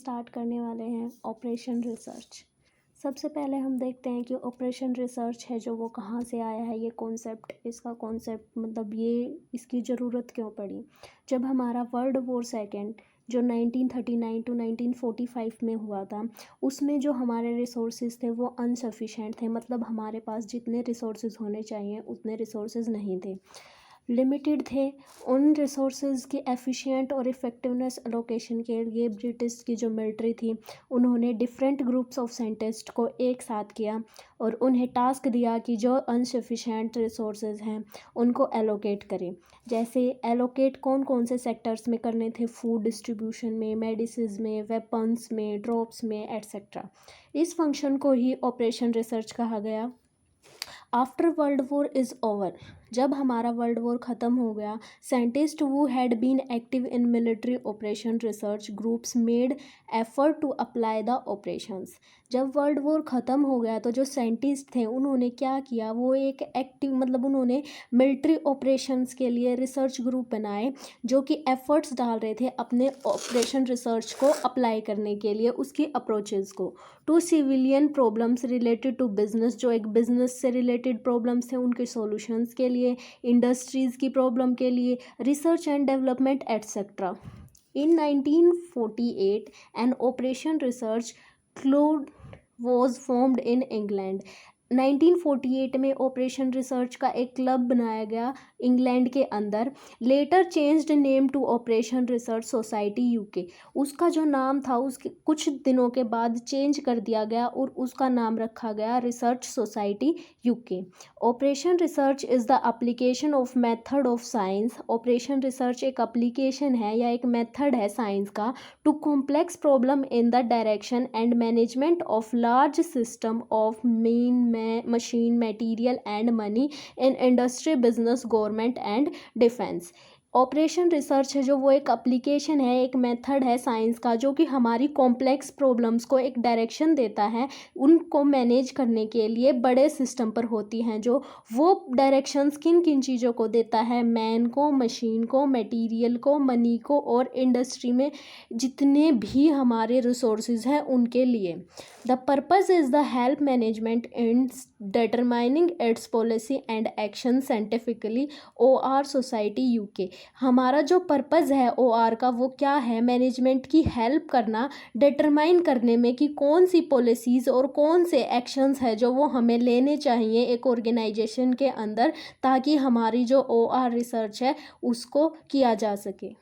Start करने वाले हैं ऑपरेशन रिसर्च। सबसे पहले हम देखते हैं कि ऑपरेशन रिसर्च है जो वो कहाँ से आया है, ये कॉन्सेप्ट, इसका कॉन्सेप्ट मतलब ये इसकी ज़रूरत क्यों पड़ी। जब हमारा वर्ल्ड वॉर सेकेंड जो 1939 टू 1945 में हुआ था, उसमें जो हमारे रिसोर्सेज थे वो अनसफिशेंट थे, मतलब हमारे पास जितने रिसोर्सेज होने चाहिए उतने रिसोर्सेज नहीं थे, लिमिटेड थे। उन रिसोर्सेज की एफिशिएंट और इफ़ेक्टिवनेस एलोकेशन के लिए ब्रिटिश की जो मिलिट्री थी उन्होंने डिफरेंट ग्रुप्स ऑफ साइंटिस्ट को एक साथ किया और उन्हें टास्क दिया कि जो अनसफिशेंट रिसोर्सेज हैं उनको एलोकेट करें। जैसे एलोकेट कौन कौन से सेक्टर्स में करने थे, फूड डिस्ट्रीब्यूशन में, मेडिसिन में, वेपन्स में, ड्रॉप्स में, एट्सेट्रा। इस फंक्शन को ही ऑपरेशन रिसर्च कहा गया। After world war is over, जब हमारा वर्ल्ड वॉर ख़त्म हो गया, scientist who had been active in military operation research groups made effort to apply the operations। जब वर्ल्ड वॉर ख़त्म हो गया तो जो साइंटिस्ट थे उन्होंने क्या किया, वो एक एक्टिव मतलब उन्होंने मिलिट्री ऑपरेशंस के लिए रिसर्च ग्रुप बनाए जो कि एफर्ट्स डाल रहे थे अपने ऑपरेशन रिसर्च को अप्लाई करने के लिए, उसकी अप्रोचेज़ को to civilian problems related to business, जो एक बिजनेस से रिलेटेड प्रॉब्लम्स थे उनके सॉल्यूशंस के लिए, इंडस्ट्रीज़ की प्रॉब्लम के लिए, research and development etcetera. In 1948 an operation research clued was formed in England. 1948 में ऑपरेशन रिसर्च का एक क्लब बनाया गया इंग्लैंड के अंदर। Later changed name to operation research society UK. उसका जो नाम था उसके कुछ दिनों के बाद चेंज कर दिया गया और उसका नाम रखा गया research society UK. Operation research is the application of method of science. Operation research एक एप्लीकेशन है या एक मेथड है साइंस का to complex problem in the direction and management of large system of machine, material and money in industry, business, government and defence. Operation research है जो वो एक एप्लीकेशन है, एक मेथड है साइंस का जो कि हमारी कॉम्प्लेक्स प्रॉब्लम्स को एक डायरेक्शन देता है, उनको मैनेज करने के लिए बड़े सिस्टम पर होती हैं। जो वो डायरेक्शंस किन किन चीज़ों को देता है, मैन को, मशीन को, मटेरियल को, मनी को और इंडस्ट्री में जितने भी हमारे रिसोर्सेज हैं उनके लिए। The purpose is the help management in determining it's policy and action scientifically. OR society UK, हमारा जो पर्पज़ है OR का वो क्या है, मैनेजमेंट की हेल्प करना डिटरमाइन करने में कि कौन सी पॉलिसीज़ और कौन से एक्शंस है जो वो हमें लेने चाहिए एक ऑर्गेनाइजेशन के अंदर ताकि हमारी जो OR रिसर्च है उसको किया जा सके।